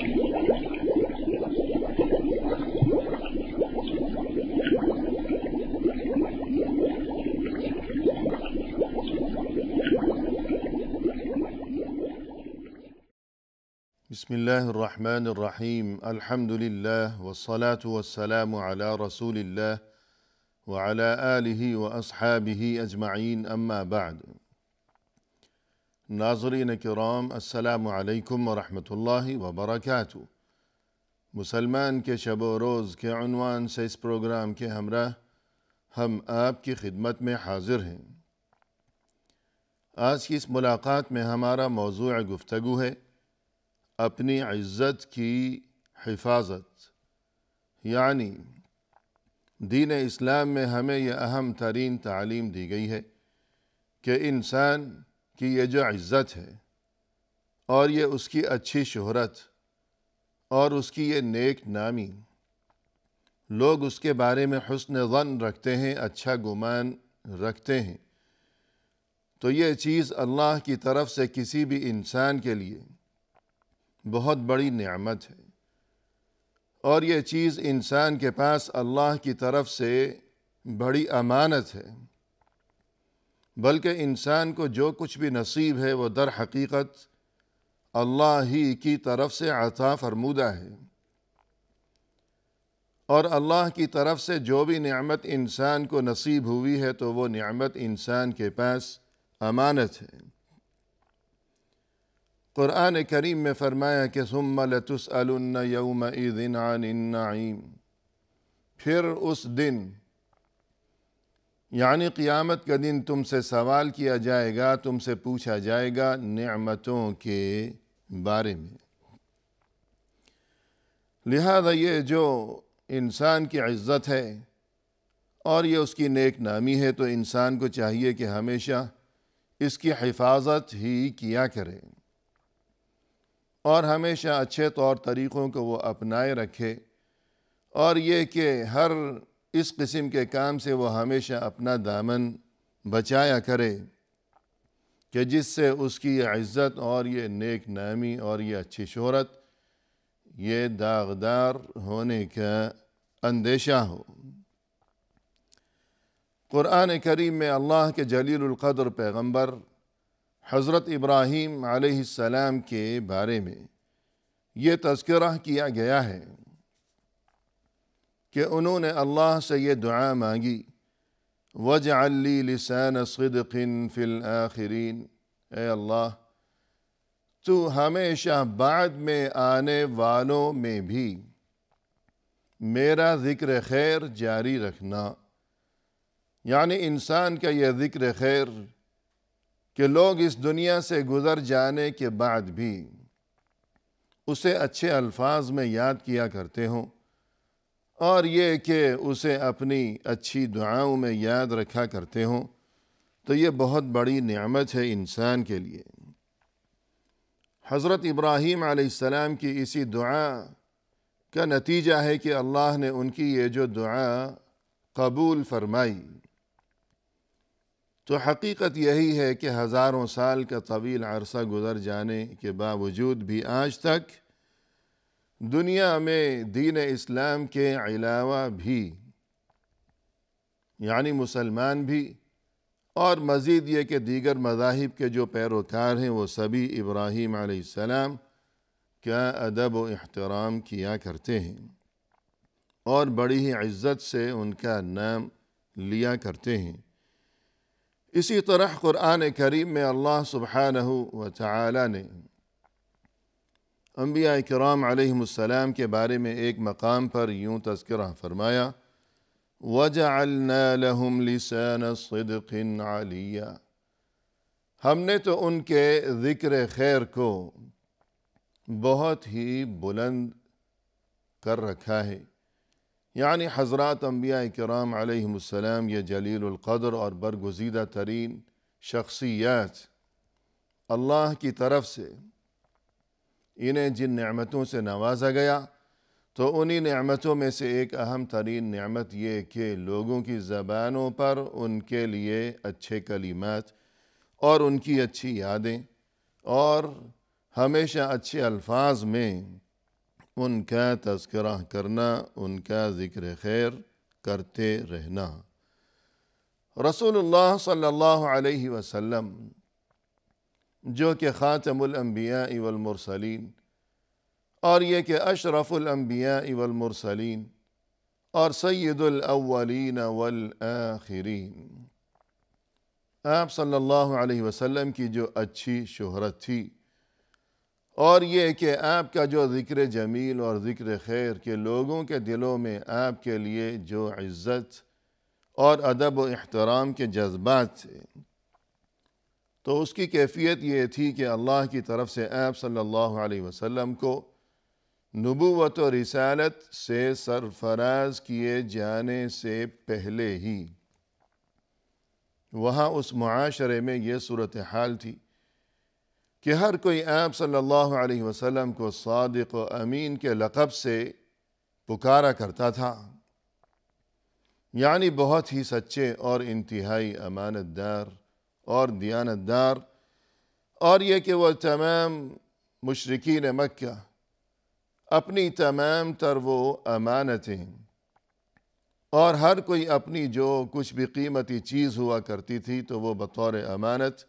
بسم الله الرحمن الرحيم الحمد لله والصلاة والسلام على رسول الله وعلى آله وأصحابه أجمعين أما بعد ناظرین کرام السلام علیکم ورحمۃ اللہ وبرکاتہ۔ مسلمان کے شب و روز کے عنوان سے اس پروگرام کے ہمراہ ہم آپ کی خدمت میں حاضر ہیں۔ آج کی اس ملاقات میں ہمارا موضوع گفتگو ہے اپنی عزت کی حفاظت، یعنی دین اسلام میں ہمیں یہ اہم ترین تعلیم دی گئی ہے کہ انسان کی یہ جو عزت ہے اور یہ اس کی اچھی شہرت اور اس کی یہ نیک نامی، لوگ اس کے بارے میں حسن ظن رکھتے ہیں، اچھا گمان رکھتے ہیں، تو یہ چیز اللہ کی طرف سے کسی بھی انسان کے لیے بہت بڑی نعمت ہے، اور یہ چیز انسان کے پاس اللہ کی طرف سے بڑی امانت ہے، بلکہ انسان کو جو کچھ بھی نصیب ہے وہ در حقیقت اللہ ہی کی طرف سے عطا فرمودہ ہے، اور اللہ کی طرف سے جو بھی نعمت انسان کو نصیب ہوئی ہے تو وہ نعمت انسان کے پاس امانت ہے۔ قرآن کریم میں فرمایا کہ ثم لتسألن یومئذ عن النعیم، پھر اس دن یعنی قیامت کا دن تم سے سوال کیا جائے گا، تم سے پوچھا جائے گا نعمتوں کے بارے میں۔ لہذا یہ جو انسان کی عزت ہے اور یہ اس کی نیک نامی ہے تو انسان کو چاہیے کہ ہمیشہ اس کی حفاظت ہی کیا کرے اور ہمیشہ اچھے طور طریقوں کو وہ اپنائے رکھے، اور یہ کہ ہر اس قسم کے کام سے وہ ہمیشہ اپنا دامن بچایا کرے کہ جس سے اس کی یہ عزت اور یہ نیک نامی اور یہ اچھی شہرت یہ داغدار ہونے کا اندیشہ ہو۔ قرآن کریم میں اللہ کے جلیل القدر پیغمبر حضرت ابراہیم علیہ السلام کے بارے میں یہ تذکرہ کیا گیا ہے کہ انہوں نے اللہ سے یہ دعا مانگی وَاجْعَلْ لِي لِسَانَ صِدْقٍ فِي الْآخِرِينَ، اے اللہ تو ہمیشہ بعد میں آنے والوں میں بھی میرا ذکر خیر جاری رکھنا، یعنی انسان کا یہ ذکر خیر کہ لوگ اس دنیا سے گزر جانے کے بعد بھی اسے اچھے الفاظ میں یاد کیا کرتے ہوں، اور یہ کہ اسے اپنی اچھی دعاؤں میں یاد رکھا کرتے ہوں، تو یہ بہت بڑی نعمت ہے انسان کے لیے۔ حضرت ابراہیم علیہ السلام کی اسی دعا کا نتیجہ ہے کہ اللہ نے ان کی یہ جو دعا قبول فرمائی، تو حقیقت یہی ہے کہ ہزاروں سال کا طویل عرصہ گزر جانے کے باوجود بھی آج تک دنیا میں دین اسلام کے علاوہ بھی یعنی مسلمان بھی اور مزید یہ کہ دیگر مذاہب کے جو پیروکار ہیں وہ سبھی ابراہیم علیہ السلام کا ادب و احترام کیا کرتے ہیں اور بڑی ہی عزت سے ان کا نام لیا کرتے ہیں۔ اسی طرح قرآن کریم میں اللہ سبحانہ و تعالی نے انبیاء کرام علیہم السلام کے بارے میں ایک مقام پر یوں تذکرہ فرمایا وَجَعَلْنَا لَهُمْ لِسَانَ صِدْقٍ عَلِيًّا، ہم نے تو ان کے ذکر خیر کو بہت ہی بلند کر رکھا ہے، یعنی حضرات انبیاء کرام علیہم السلام یہ جلیل القدر اور برگزیدہ ترین شخصیات اللہ کی طرف سے انہیں جن نعمتوں سے نوازا گیا تو انہی نعمتوں میں سے ایک اہم ترین نعمت یہ کہ لوگوں کی زبانوں پر ان کے لیے اچھے کلمات اور ان کی اچھی یادیں اور ہمیشہ اچھے الفاظ میں ان کا تذکرہ کرنا، ان کا ذکر خیر کرتے رہنا۔ رسول اللہ صلی اللہ علیہ وسلم جو کہ خاتم الانبیاء والمرسلین، اور یہ کہ اشرف الانبیاء والمرسلین اور سید الاولین والآخرین، آپ صلی اللہ علیہ وسلم کی جو اچھی شہرت تھی، اور یہ کہ آپ کا جو ذکر جمیل اور ذکر خیر کہ لوگوں کے دلوں میں آپ کے لیے جو عزت اور ادب و احترام کے جذبات تھے، تو اس کی کیفیت یہ تھی کہ اللہ کی طرف سے آپ صلی اللہ علیہ وسلم کو نبوت و رسالت سے سرفراز کیے جانے سے پہلے ہی وہاں اس معاشرے میں یہ صورتحال تھی کہ ہر کوئی آپ صلی اللہ علیہ وسلم کو صادق و امین کے لقب سے پکارا کرتا تھا، یعنی بہت ہی سچے اور انتہائی امانت دار اور دیانت دار، اور یہ کہ وہ تمام مشرکین مکہ اپنی تمام تر وہ امانتیں اور ہر کوئی اپنی جو کچھ بھی قیمتی چیز ہوا کرتی تھی تو وہ بطور امانت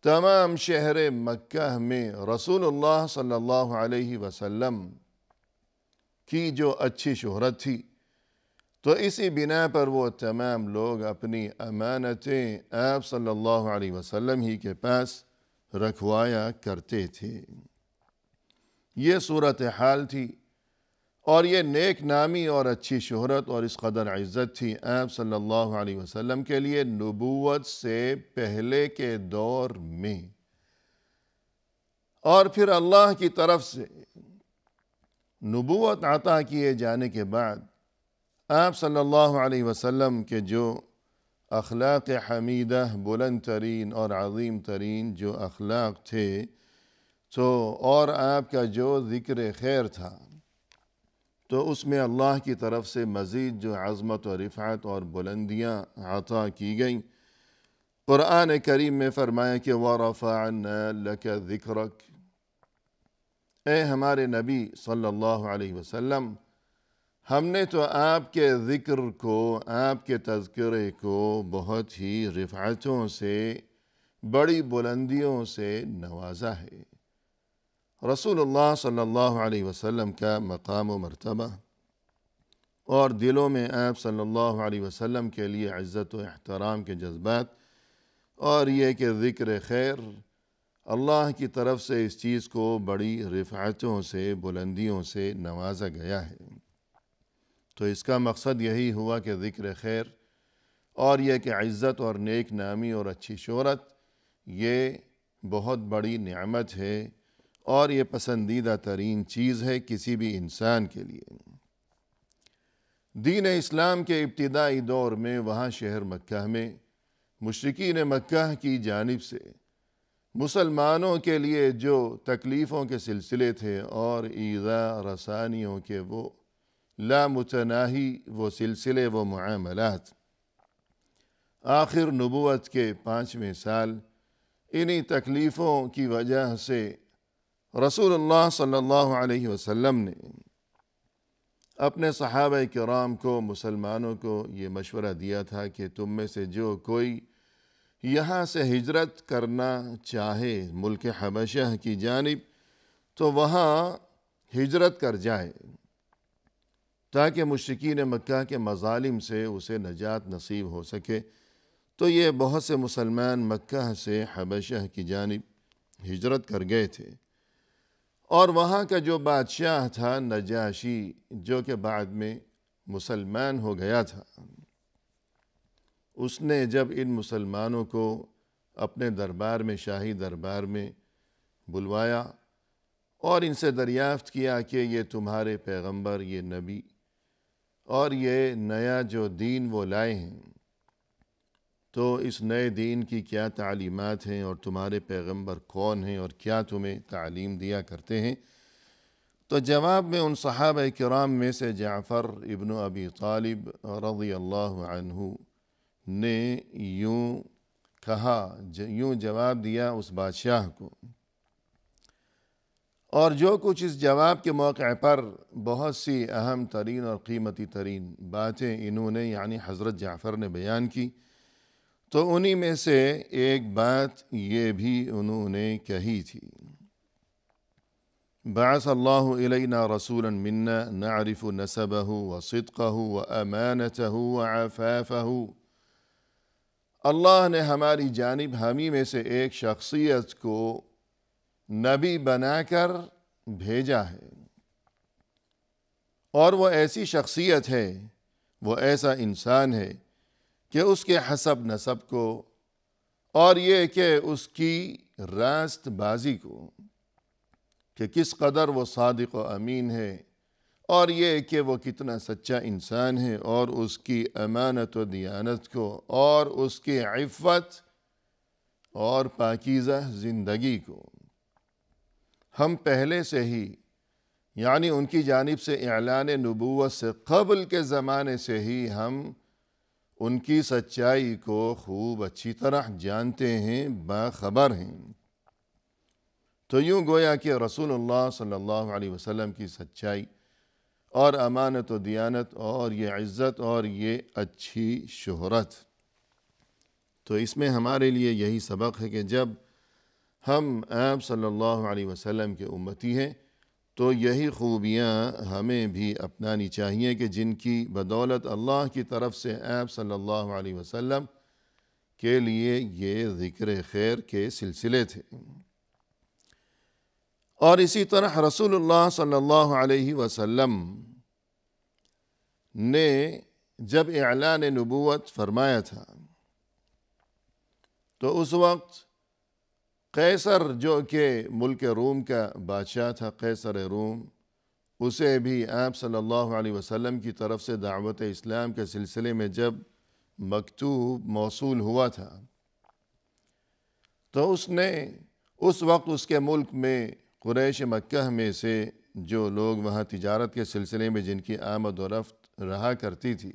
تمام شہر مکہ میں رسول اللہ صلی اللہ علیہ وسلم کی جو اچھی شہرت تھی، تو اسی بنا پر وہ تمام لوگ اپنی امانتیں آپ صلی اللہ علیہ وسلم ہی کے پاس رکھوایا کرتے تھے۔ یہ صورتحال تھی، اور یہ نیک نامی اور اچھی شہرت اور اس قدر عزت تھی آپ صلی اللہ علیہ وسلم کے لیے نبوت سے پہلے کے دور میں، اور پھر اللہ کی طرف سے نبوت عطا کیے جانے کے بعد آپ صلی اللہ علیہ وسلم کے جو اخلاق حمیدہ بلند ترین اور عظیم ترین جو اخلاق تھے، تو اور آپ کا جو ذکر خیر تھا، تو اس میں اللہ کی طرف سے مزید جو عظمت و رفعت اور بلندیاں عطا کی گئیں۔ قرآن کریم میں فرمایا کہ وَرَفَعْنَا لَكَ ذِكْرَكَ، اے ہمارے نبی صلی اللہ علیہ وسلم، ہم نے تو آپ کے ذکر کو، آپ کے تذکرے کو بہت ہی رفعتوں سے، بڑی بلندیوں سے نوازا ہے۔ رسول اللہ صلی اللہ علیہ وسلم کا مقام و مرتبہ اور دلوں میں آپ صلی اللہ علیہ وسلم کے لیے عزت و احترام کے جذبات، اور یہ کہ ذکر خیر اللہ کی طرف سے اس چیز کو بڑی رفعتوں سے، بلندیوں سے نوازا گیا ہے۔ تو اس کا مقصد یہی ہوا کہ ذکر خیر اور یہ کہ عزت اور نیک نامی اور اچھی شہرت یہ بہت بڑی نعمت ہے، اور یہ پسندیدہ ترین چیز ہے کسی بھی انسان کے لیے۔ دین اسلام کے ابتدائی دور میں وہاں شہر مکہ میں مشرکین مکہ کی جانب سے مسلمانوں کے لیے جو تکلیفوں کے سلسلے تھے اور ایذا رسانیوں کے وہ لامتناہی وہ سلسلے، وہ معاملات، آخر نبوت کے 5ویں سال انہی تکلیفوں کی وجہ سے رسول اللہ صلی اللہ علیہ وسلم نے اپنے صحابہ کرام کو، مسلمانوں کو یہ مشورہ دیا تھا کہ تم میں سے جو کوئی یہاں سے ہجرت کرنا چاہے ملک حبشہ کی جانب، تو وہاں ہجرت کر جائے تاکہ مشرکین مکہ کے مظالم سے اسے نجات نصیب ہو سکے۔ تو یہ بہت سے مسلمان مکہ سے حبشہ کی جانب ہجرت کر گئے تھے، اور وہاں کا جو بادشاہ تھا نجاشی، جو کہ بعد میں مسلمان ہو گیا تھا، اس نے جب ان مسلمانوں کو اپنے دربار میں، شاہی دربار میں بلوایا اور ان سے دریافت کیا کہ یہ تمہارے پیغمبر، یہ نبی اور یہ نیا جو دین وہ لائے ہیں، تو اس نئے دین کی کیا تعلیمات ہیں اور تمہارے پیغمبر کون ہیں اور کیا تمہیں تعلیم دیا کرتے ہیں؟ تو جواب میں ان صحابہ کرام میں سے جعفر ابن ابی طالب رضی اللہ عنہ نے یوں کہا، یوں جواب دیا اس بادشاہ کو، اور جو کچھ اس جواب کے موقع پر بہت سی اہم ترین اور قیمتی ترین باتیں انہوں نے یعنی حضرت جعفر نے بیان کی، تو انہی میں سے ایک بات یہ بھی انہوں نے کہی تھی، بعث اللہ الینا رسولا منا نعرف نسبہ وصدقہ وامانتہ وعفافہ، اللہ نے ہماری جانب ہمیں میں سے ایک شخصیت کو نبی بنا کر بھیجا ہے، اور وہ ایسی شخصیت ہے، وہ ایسا انسان ہے کہ اس کے حسب نسب کو، اور یہ کہ اس کی راست بازی کو، کہ کس قدر وہ صادق و امین ہے، اور یہ کہ وہ کتنا سچا انسان ہے، اور اس کی امانت و دیانت کو، اور اس کی عفت اور پاکیزہ زندگی کو ہم پہلے سے ہی یعنی ان کی جانب سے اعلان نبوت سے قبل کے زمانے سے ہی ہم ان کی سچائی کو خوب اچھی طرح جانتے ہیں، باخبر ہیں۔ تو یوں گویا کہ رسول اللہ صلی اللہ علیہ وسلم کی سچائی اور امانت و دیانت اور یہ عزت اور یہ اچھی شہرت، تو اس میں ہمارے لیے یہی سبق ہے کہ جب ہم آپ صلی اللہ علیہ وسلم کے امتی ہیں تو یہی خوبیاں ہمیں بھی اپنانی چاہیے کہ جن کی بدولت اللہ کی طرف سے آپ صلی اللہ علیہ وسلم کے لیے یہ ذکر خیر کے سلسلے تھے۔ اور اسی طرح رسول اللہ صلی اللہ علیہ وسلم نے جب اعلان نبوت فرمایا تھا تو اس وقت قیصر جو کہ ملک روم کا بادشاہ تھا، قیصر روم، اسے بھی آپ صلی اللہ علیہ وسلم کی طرف سے دعوت اسلام کے سلسلے میں جب مکتوب موصول ہوا تھا تو اس نے اس وقت اس کے ملک میں قریش مکہ میں سے جو لوگ وہاں تجارت کے سلسلے میں جن کی آمد و رفت رہا کرتی تھی،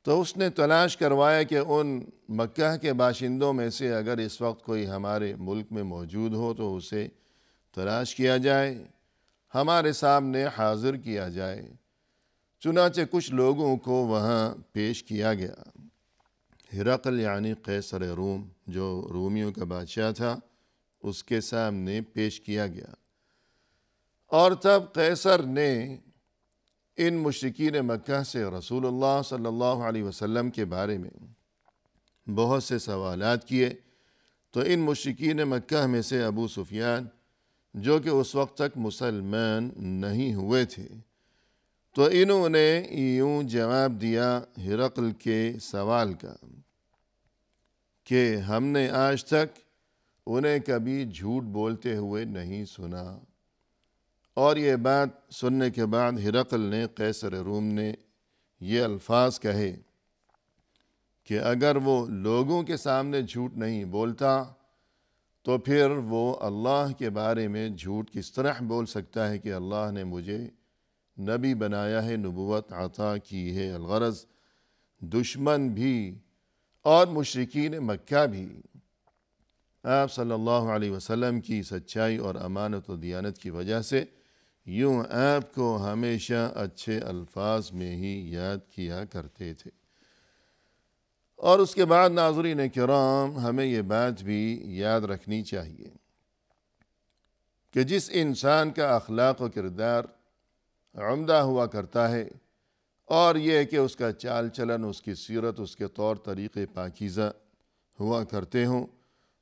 تو اس نے تلاش کروایا کہ ان مکہ کے باشندوں میں سے اگر اس وقت کوئی ہمارے ملک میں موجود ہو تو اسے تلاش کیا جائے، ہمارے سامنے حاضر کیا جائے۔ چنانچہ کچھ لوگوں کو وہاں پیش کیا گیا۔ ہرقل یعنی قیصر روم جو رومیوں کا بادشاہ تھا، اس کے سامنے پیش کیا گیا، اور تب قیصر نے ان مشرکین مکہ سے رسول اللہ صلی اللہ علیہ وسلم کے بارے میں بہت سے سوالات کیے۔ تو ان مشرکین مکہ میں سے ابو سفیان جو کہ اس وقت تک مسلمان نہیں ہوئے تھے، تو انہوں نے یوں جواب دیا ہرقل کے سوال کا کہ ہم نے آج تک انہیں کبھی جھوٹ بولتے ہوئے نہیں سنا۔ اور یہ بات سننے کے بعد ہرقل نے قیصر روم نے یہ الفاظ کہے کہ اگر وہ لوگوں کے سامنے جھوٹ نہیں بولتا تو پھر وہ اللہ کے بارے میں جھوٹ کس طرح بول سکتا ہے کہ اللہ نے مجھے نبی بنایا ہے، نبوت عطا کی ہے۔ الغرض دشمن بھی اور مشرکین مکہ بھی آپ صلی اللہ علیہ وسلم کی سچائی اور امانت و دیانت کی وجہ سے یوں آپ کو ہمیشہ اچھے الفاظ میں ہی یاد کیا کرتے تھے۔ اور اس کے بعد ناظرین کرام ہمیں یہ بات بھی یاد رکھنی چاہیے کہ جس انسان کا اخلاق و کردار عمدہ ہوا کرتا ہے، اور یہ کہ اس کا چال چلن، اس کی سیرت، اس کے طور طریقے پاکیزہ ہوا کرتے ہوں،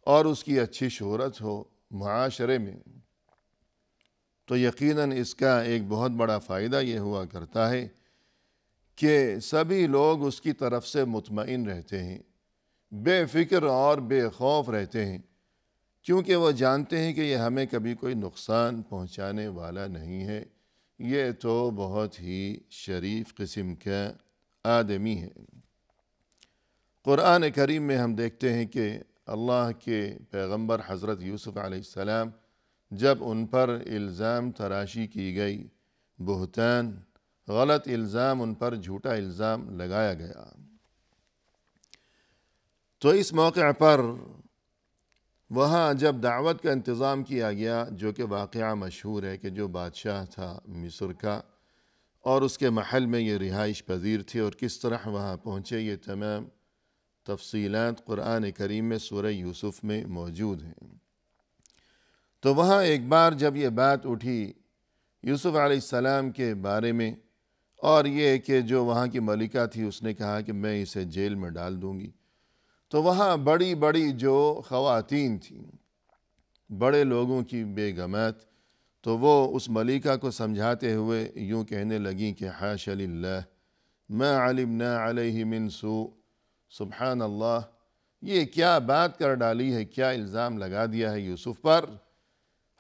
اور اس کی اچھی شہرت ہو معاشرے میں، تو یقیناً اس کا ایک بہت بڑا فائدہ یہ ہوا کرتا ہے کہ سبھی لوگ اس کی طرف سے مطمئن رہتے ہیں، بے فکر اور بے خوف رہتے ہیں، کیونکہ وہ جانتے ہیں کہ یہ ہمیں کبھی کوئی نقصان پہنچانے والا نہیں ہے، یہ تو بہت ہی شریف قسم کا آدمی ہے۔ قرآن کریم میں ہم دیکھتے ہیں کہ اللہ کے پیغمبر حضرت یوسف علیہ السلام جب ان پر الزام تراشی کی گئی، بہتان، غلط الزام، ان پر جھوٹا الزام لگایا گیا، تو اس موقع پر وہاں جب دعوت کا انتظام کیا گیا، جو کہ واقعہ مشہور ہے کہ جو بادشاہ تھا مصر کا اور اس کے محل میں یہ رہائش پذیر تھی اور کس طرح وہاں پہنچے، یہ تمام تفصیلات قرآن کریم میں سورہ یوسف میں موجود ہیں۔ تو وہاں ایک بار جب یہ بات اٹھی یوسف علیہ السلام کے بارے میں، اور یہ کہ جو وہاں کی ملکہ تھی اس نے کہا کہ میں اسے جیل میں ڈال دوں گی، تو وہاں بڑی بڑی جو خواتین تھیں، بڑے لوگوں کی بیگمات، تو وہ اس ملکہ کو سمجھاتے ہوئے یوں کہنے لگیں کہ حاشا للہ ما علمنا علیہ من سوء، سبحان اللہ، یہ کیا بات کر ڈالی ہے، کیا الزام لگا دیا ہے یوسف پر،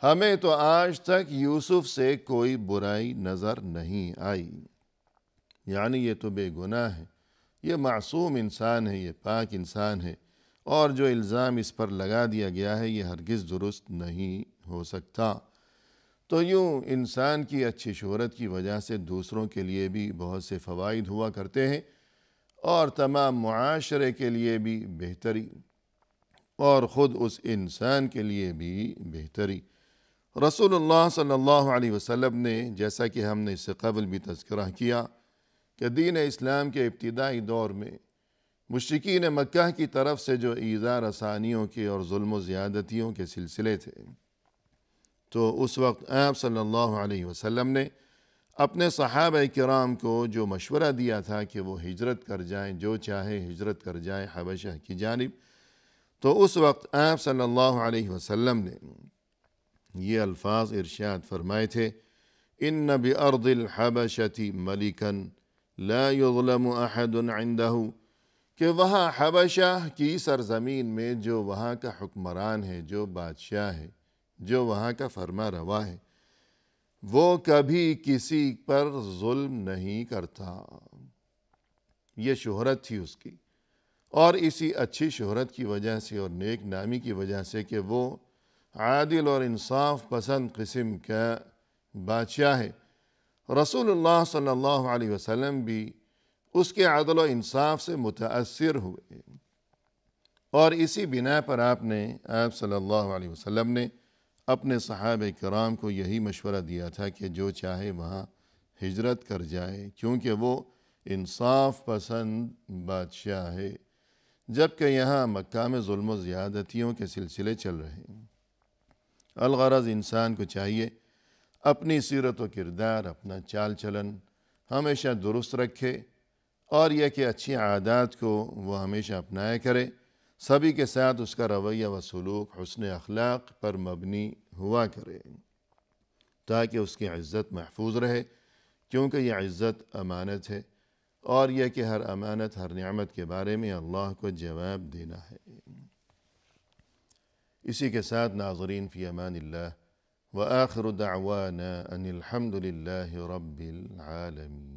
ہمیں تو آج تک یوسف سے کوئی برائی نظر نہیں آئی۔ یعنی یہ تو بے گناہ ہے، یہ معصوم انسان ہے، یہ پاک انسان ہے، اور جو الزام اس پر لگا دیا گیا ہے یہ ہرگز درست نہیں ہو سکتا۔ تو یوں انسان کی اچھی شہرت کی وجہ سے دوسروں کے لیے بھی بہت سے فوائد ہوا کرتے ہیں، اور تمام معاشرے کے لیے بھی بہتری، اور خود اس انسان کے لیے بھی بہتری۔ رسول اللہ صلی اللہ علیہ وسلم نے، جیسا کہ ہم نے اس سے قبل بھی تذکرہ کیا، کہ دین اسلام کے ابتدائی دور میں مشرکین مکہ کی طرف سے جو ایذا رسانیوں کے اور ظلم و زیادتیوں کے سلسلے تھے، تو اس وقت آپ صلی اللہ علیہ وسلم نے اپنے صحابہ کرام کو جو مشورہ دیا تھا کہ وہ ہجرت کر جائیں، جو چاہے ہجرت کر جائیں حبشہ کی جانب، تو اس وقت آپ صلی اللہ علیہ وسلم نے یہ الفاظ ارشاد فرمائے تھے، ان بارض الحبشۃ ملکا لا یظلم احد عنده، کہ وہاں حبشہ کی سرزمین میں جو وہاں کا حکمران ہے، جو بادشاہ ہے، جو وہاں کا فرما روا ہے، وہ کبھی کسی پر ظلم نہیں کرتا۔ یہ شہرت تھی اس کی، اور اسی اچھی شہرت کی وجہ سے اور نیک نامی کی وجہ سے کہ وہ عادل اور انصاف پسند قسم کا بادشاہ ہے، رسول اللہ صلی اللہ علیہ وسلم بھی اس کے عدل و انصاف سے متاثر ہوئے، اور اسی بنا پر آپ صلی اللہ علیہ وسلم نے اپنے صحابہ کرام کو یہی مشورہ دیا تھا کہ جو چاہے وہاں ہجرت کر جائے، کیونکہ وہ انصاف پسند بادشاہ ہے، جبکہ یہاں مکہ میں ظلم و زیادتیوں کے سلسلے چل رہے ہیں۔ الغرض انسان کو چاہیے اپنی سیرت و کردار، اپنا چال چلن ہمیشہ درست رکھے، اور یہ کہ اچھی عادات کو وہ ہمیشہ اپنایا کرے، سبھی کے ساتھ اس کا رویہ و سلوک حسن اخلاق پر مبنی ہوا کرے، تاکہ اس کی عزت محفوظ رہے، کیونکہ یہ عزت امانت ہے، اور یہ کہ ہر امانت، ہر نعمت کے بارے میں اللہ کو جواب دینا ہے۔ اسی کے ساتھ ناظرین فی امان اللہ، وآخر دعوانا ان الحمد للہ رب العالمین۔